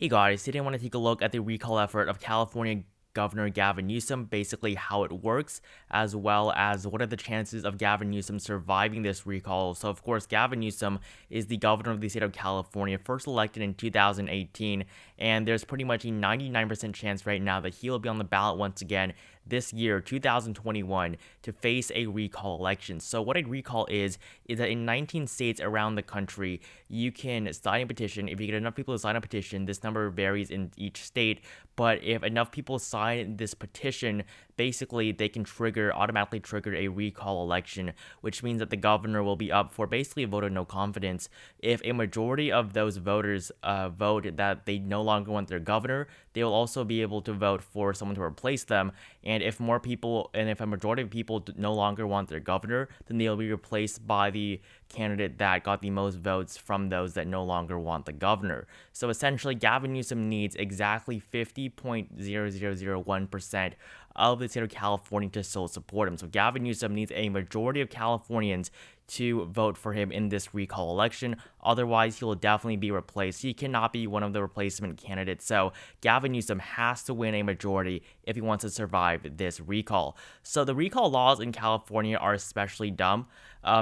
Hey guys, today I want to take a look at the recall effort of California Governor Gavin Newsom, basically how it works, as well as what are the chances of Gavin Newsom surviving this recall. So, of course, Gavin Newsom is the governor of the state of California, first elected in 2018, and there's pretty much a 99% chance right now that he will be on the ballot once again this year, 2021, to face a recall election. So what a recall is that in 19 states around the country, you can sign a petition. If you get enough people to sign a petition, this number varies in each state, but if enough people sign this petition, basically they can automatically trigger a recall election, which means that the governor will be up for basically a vote of no confidence. If a majority of those voters vote that they no longer want their governor, they will also be able to vote for someone to replace them. And if a majority of people no longer want their governor, then they'll be replaced by the candidate that got the most votes from those that no longer want the governor. So essentially, Gavin Newsom needs exactly 50.0001% of the state of California to still support him. So Gavin Newsom needs a majority of Californians to vote for him in this recall election. Otherwise, he will definitely be replaced. He cannot be one of the replacement candidates. So Gavin Newsom has to win a majority if he wants to survive this recall. So the recall laws in California are especially dumb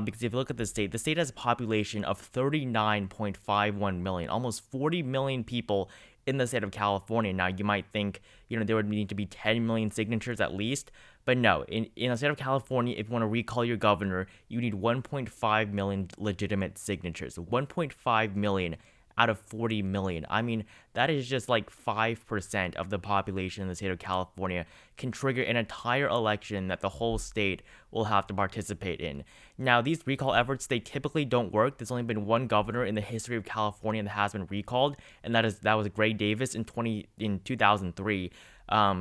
because if you look at the state has a population of 39.51 million, almost 40 million people in the state of California. Now, you might think, there would need to be 10 million signatures at least, but no, in the state of California, if you want to recall your governor, you need 1.5 million legitimate signatures. 1.5 million out of 40 million. I mean, that is just like 5% of the population in the state of California can trigger an entire election that the whole state will have to participate in. Now, these recall efforts, they typically don't work. There's only been one governor in the history of California that has been recalled, and that was Gray Davis in 2003.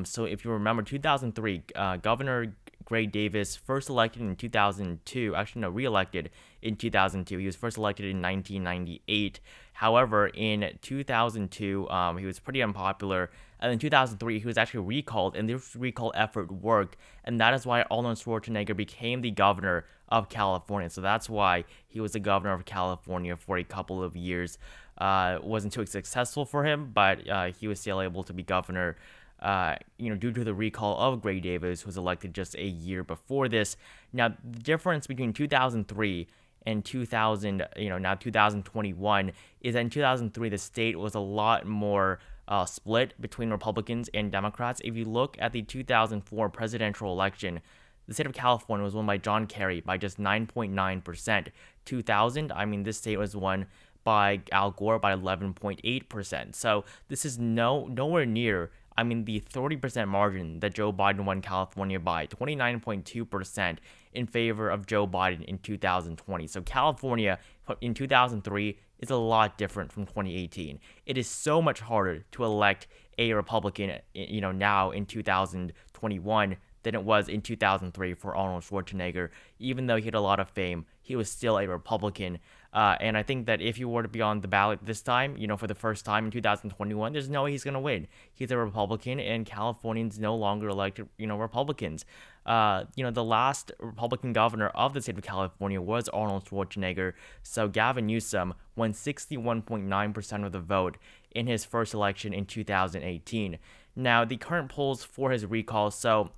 So if you remember, 2003, Governor Gray Davis, first elected in 2002, actually no, re-elected in 2002. He was first elected in 1998. However, in 2002, he was pretty unpopular. And in 2003, he was actually recalled, and this recall effort worked. And that is why Arnold Schwarzenegger became the governor of California. So that's why he was the governor of California for a couple of years. It wasn't too successful for him, but he was still able to be governor due to the recall of Gray Davis, who was elected just a year before this. Now, the difference between 2003 and 2021 is that in 2003, the state was a lot more split between Republicans and Democrats. If you look at the 2004 presidential election, the state of California was won by John Kerry by just 9.9%. 2000, this state was won by Al Gore by 11.8%. So this is nowhere near the 30% margin that Joe Biden won California by, 29.2% in favor of Joe Biden in 2020. So California in 2003 is a lot different from 2018. It is so much harder to elect a Republican, now in 2021 than it was in 2003 for Arnold Schwarzenegger. Even though he had a lot of fame, he was still a Republican. And I think that if he were to be on the ballot this time, for the first time in 2021, there's no way he's going to win. He's a Republican, and Californians no longer elect, Republicans. The last Republican governor of the state of California was Arnold Schwarzenegger. So Gavin Newsom won 61.9% of the vote in his first election in 2018. Now, the current polls for his recall, so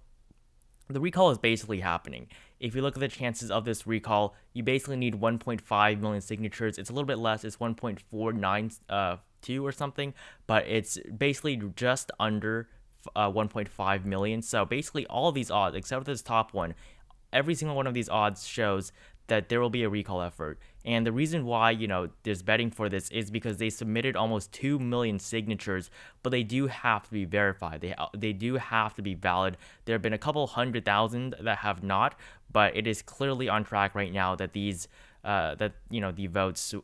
the recall is basically happening. If you look at the chances of this recall, you basically need 1.5 million signatures. It's a little bit less. It's 1.492 or something, but it's basically just under 1.5 million. So basically all of these odds, except for this top one, every single one of these odds shows that there will be a recall effort. And the reason why, there's betting for this is because they submitted almost 2 million signatures, but they do have to be verified. They do have to be valid. There have been a couple 100,000 that have not, but it is clearly on track right now that the votes,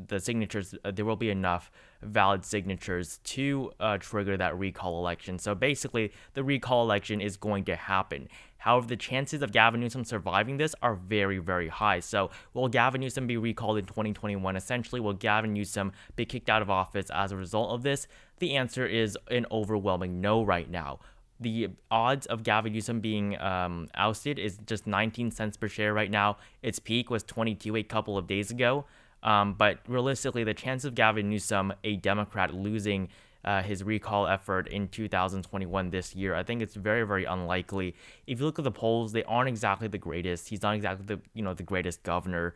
the signatures, there will be enough valid signatures to trigger that recall election. So basically, the recall election is going to happen. However, the chances of Gavin Newsom surviving this are very, very high. So will Gavin Newsom be recalled in 2021? Essentially, will Gavin Newsom be kicked out of office as a result of this? The answer is an overwhelming no right now. The odds of Gavin Newsom being ousted is just 19 cents per share right now. Its peak was 22 a couple of days ago. But realistically, the chance of Gavin Newsom, a Democrat, losing his recall effort in 2021 this year, I think it's very, very unlikely. If you look at the polls, they aren't exactly the greatest. He's not exactly the greatest governor.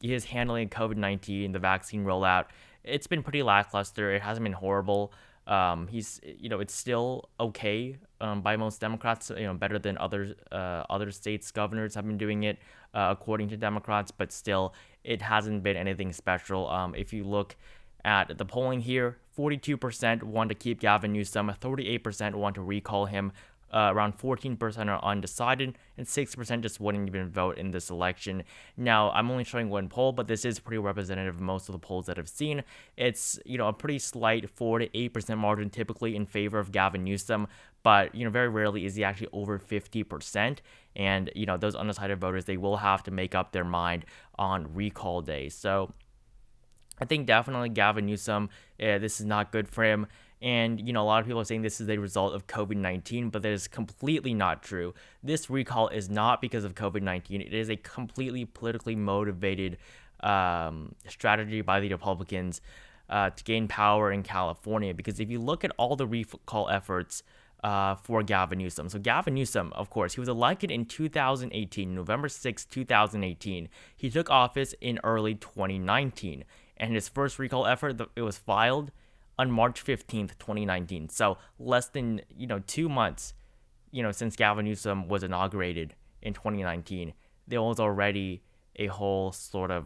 His handling of COVID-19, the vaccine rollout, it's been pretty lackluster. It hasn't been horrible. It's still okay by most Democrats. Better than other states' governors have been doing it, according to Democrats. But still, it hasn't been anything special. If you look at the polling here, 42% want to keep Gavin Newsom, 38% want to recall him, around 14% are undecided, and 6% just wouldn't even vote in this election. Now, I'm only showing one poll, but this is pretty representative of most of the polls that I've seen. It's, a pretty slight 4 to 8% margin typically in favor of Gavin Newsom, but, very rarely is he actually over 50%. And, those undecided voters, they will have to make up their mind on recall day. So I think definitely Gavin Newsom, this is not good for him. And, a lot of people are saying this is a result of COVID-19, but that is completely not true. This recall is not because of COVID-19. It is a completely politically motivated strategy by the Republicans to gain power in California. Because if you look at all the recall efforts for Gavin Newsom. So Gavin Newsom, of course, he was elected in 2018, November 6, 2018. He took office in early 2019. And his first recall effort, it was filed on March 15th, 2019. So less than, 2 months, since Gavin Newsom was inaugurated in 2019, there was already a whole sort of,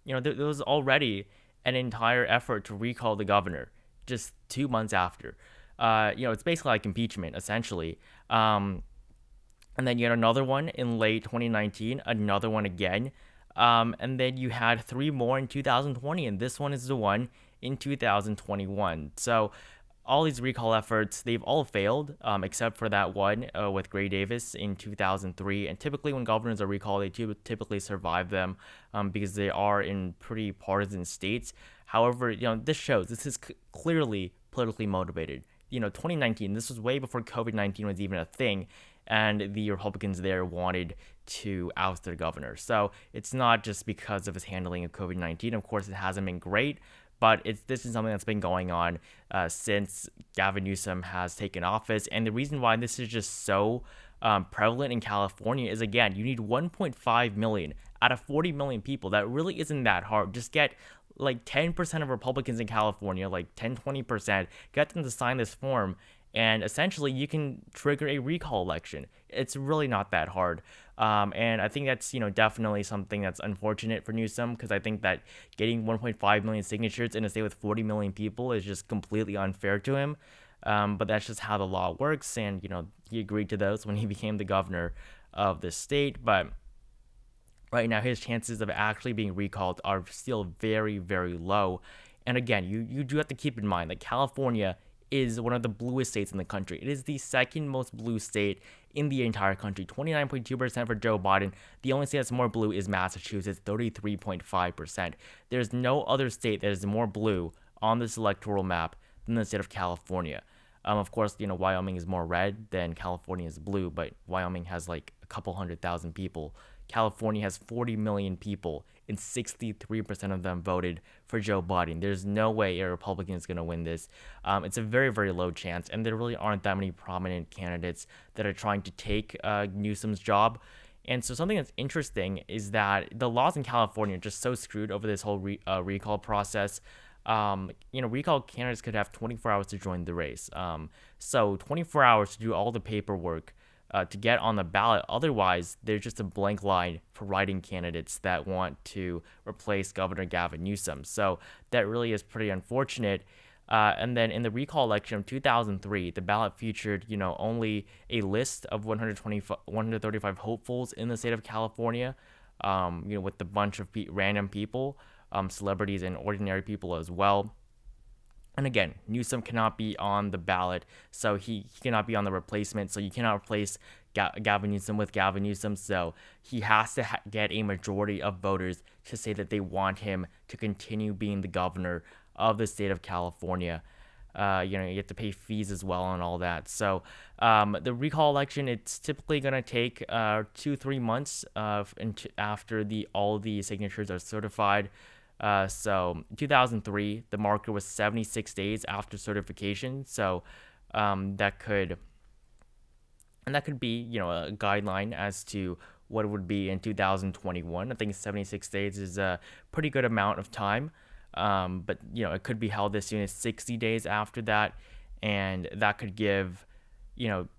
there was already an entire effort to recall the governor just 2 months after. It's basically like impeachment, essentially. And then you had another one in late 2019, another one again. And then you had 3 more in 2020, and this one is the one in 2021. So all these recall efforts, they've all failed, except for that one with Gray Davis in 2003. And typically when governors are recalled, they typically survive them because they are in pretty partisan states. However, this shows this is clearly politically motivated. 2019, this was way before COVID-19 was even a thing, and the Republicans there wanted to oust their governor. So it's not just because of his handling of COVID-19. Of course, it hasn't been great, but this is something that's been going on since Gavin Newsom has taken office. And the reason why this is just so prevalent in California is, again, you need 1.5 million out of 40 million people. That really isn't that hard. Just get like 10% of Republicans in California, like 10-20%, get them to sign this form, and essentially you can trigger a recall election. It's really not that hard. And I think that's, definitely something that's unfortunate for Newsom, because I think that getting 1.5 million signatures in a state with 40 million people is just completely unfair to him. But that's just how the law works. And, he agreed to those when he became the governor of the state. But right now, his chances of actually being recalled are still very, very low. And again, you do have to keep in mind that California is one of the bluest states in the country. It is the second most blue state in the entire country, 29.2% for Joe Biden. The only state that's more blue is Massachusetts, 33.5%. There's no other state that is more blue on this electoral map than the state of California. Of course, Wyoming is more red than California is blue, but Wyoming has like a couple 100,000 people. California has 40 million people, and 63% of them voted for Joe Biden. There's no way a Republican is going to win this. It's a very, very low chance, and there really aren't that many prominent candidates that are trying to take Newsom's job. And so something that's interesting is that the laws in California are just so screwed over this whole recall process. Recall candidates could have 24 hours to join the race. So 24 hours to do all the paperwork to get on the ballot. Otherwise, there's just a blank line for writing candidates that want to replace Governor Gavin Newsom. So that really is pretty unfortunate. And then in the recall election of 2003, the ballot featured, only a list of 135 hopefuls in the state of California, with a bunch of random people, celebrities and ordinary people as well. And again, Newsom cannot be on the ballot, so he cannot be on the replacement. So you cannot replace Gavin Newsom with Gavin Newsom. So he has to get a majority of voters to say that they want him to continue being the governor of the state of California. You have to pay fees as well and all that. So the recall election, it's typically going to take 2-3 months after all the signatures are certified. So 2003, the marker was 76 days after certification. So that could be, a guideline as to what it would be in 2021. I think 76 days is a pretty good amount of time. But it could be held as soon as 60 days after that, and that could give,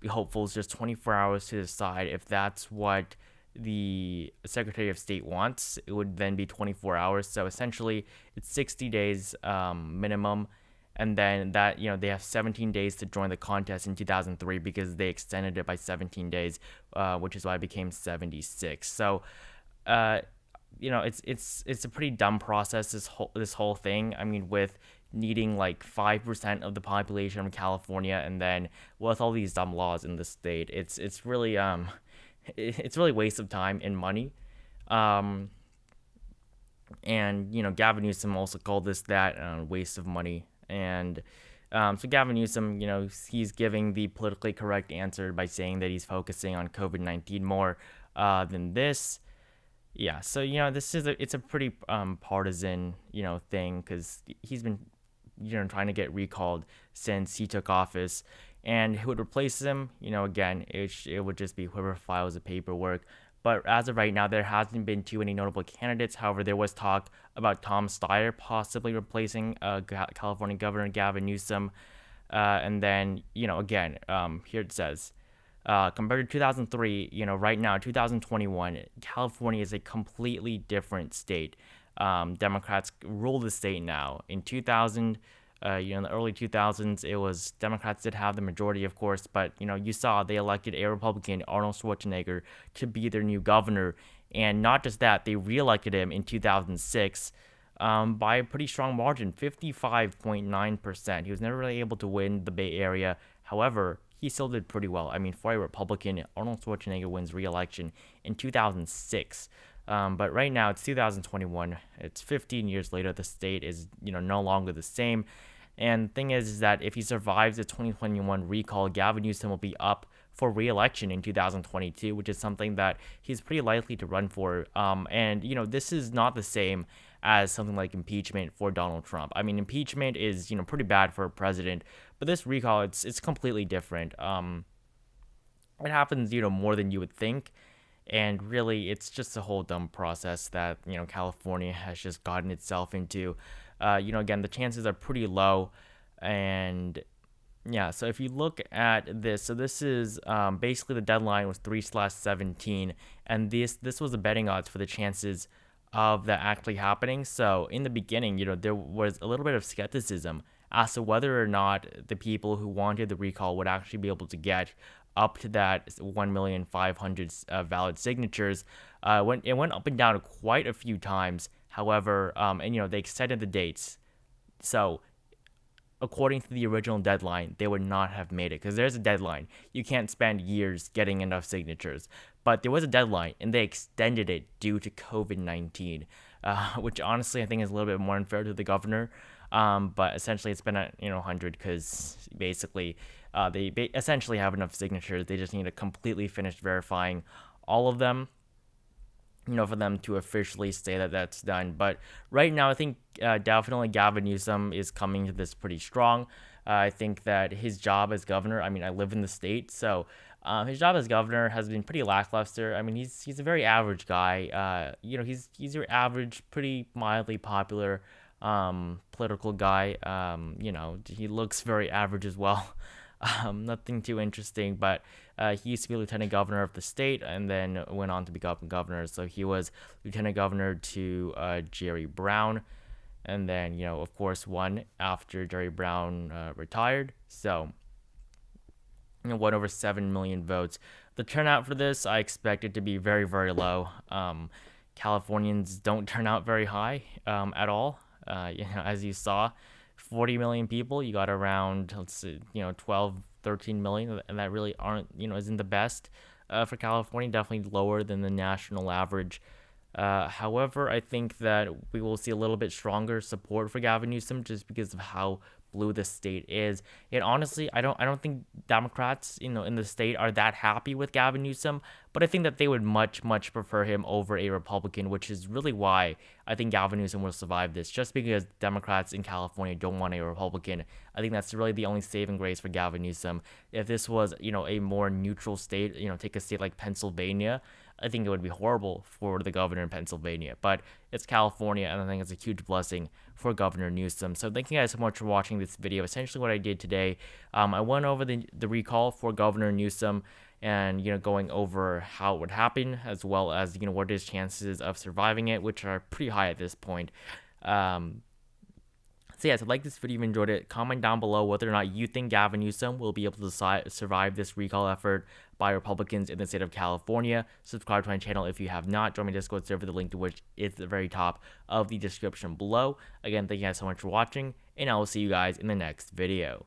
hopefuls just 24 hours to decide if that's what the Secretary of State wants. It would then be 24 hours. So essentially, it's 60 days minimum. And then that, they have 17 days to join the contest in 2003 because they extended it by 17 days, which is why it became 76. So, it's a pretty dumb process, this whole thing. I mean, with needing like 5% of the population of California, and then with all these dumb laws in the state, it's really it's really a waste of time and money. And Gavin Newsom also called this that waste of money. And so Gavin Newsom, he's giving the politically correct answer by saying that he's focusing on COVID-19 more than this. Yeah, so it's a pretty partisan thing, because he's been trying to get recalled since he took office, and who would replace him? Again, it would just be whoever files the paperwork. But as of right now, there hasn't been too many notable candidates. However, there was talk about Tom Steyer possibly replacing California Governor Gavin Newsom. And then, again, here it says, compared to 2003, right now, 2021, California is a completely different state. Democrats rule the state now. In 2000, in the early 2000s, it was Democrats did have the majority, of course, but you saw they elected a Republican, Arnold Schwarzenegger, to be their new governor, and not just that, they reelected him in 2006 by a pretty strong margin, 55.9%. He was never really able to win the Bay Area. However, he still did pretty well. I mean, for a Republican, Arnold Schwarzenegger wins re-election in 2006. But right now, it's 2021. It's 15 years later. The state is, no longer the same. And the thing is that if he survives the 2021 recall, Gavin Newsom will be up for re-election in 2022, which is something that he's pretty likely to run for. And this is not the same as something like impeachment for Donald Trump. I mean, impeachment is, pretty bad for a president, but this recall, it's completely different. It happens, more than you would think. And really, it's just a whole dumb process that, California has just gotten itself into. Again, the chances are pretty low. And yeah, so if you look at this, so this is basically the deadline was 3/17. And this was the betting odds for the chances of that actually happening. So in the beginning, there was a little bit of skepticism as to whether or not the people who wanted the recall would actually be able to get up to that 1,500,000 valid signatures. It went up and down quite a few times. However, and they extended the dates. So according to the original deadline, they would not have made it, because there's a deadline. You can't spend years getting enough signatures. But there was a deadline, and they extended it due to COVID-19, which honestly I think is a little bit more unfair to the governor. But essentially it's been at 100, because basically they essentially have enough signatures. They just need to completely finish verifying all of them, for them to officially say that that's done. But right now, I think definitely Gavin Newsom is coming to this pretty strong. I think that his job as governor, I mean, I live in the state, so his job as governor has been pretty lackluster. I mean, he's a very average guy. He's your average, pretty mildly popular political guy. He looks very average as well. Nothing too interesting, but he used to be lieutenant governor of the state and then went on to become governor. So he was lieutenant governor to Jerry Brown, and then, of course, won after Jerry Brown retired. So, won over 7 million votes. The turnout for this, I expect it to be very, very low. Californians don't turn out very high at all. As you saw, 40 million people, you got around, 12, 13 million, and that really isn't the best for California, definitely lower than the national average. However, I think that we will see a little bit stronger support for Gavin Newsom just because of how blue the state is. And honestly, I don't think Democrats, in the state are that happy with Gavin Newsom, but I think that they would much prefer him over a Republican, which is really why I think Gavin Newsom will survive this. Just because Democrats in California don't want a Republican, I think that's really the only saving grace for Gavin Newsom. If this was, a more neutral state, take a state like Pennsylvania, I think it would be horrible for the governor in Pennsylvania. But it's California, and I think it's a huge blessing for Governor Newsom. So thank you guys so much for watching this video. Essentially what I did today, I went over the recall for Governor Newsom, and going over how it would happen, as well as what his chances of surviving it, which are pretty high at this point. So yeah, so like this video if you enjoyed it, comment down below whether or not you think Gavin Newsom will be able to survive this recall effort by Republicans in the state of California. Subscribe to my channel if you have not. Join my Discord server, the link to which is at the very top of the description below. Again, thank you guys so much for watching, and I will see you guys in the next video.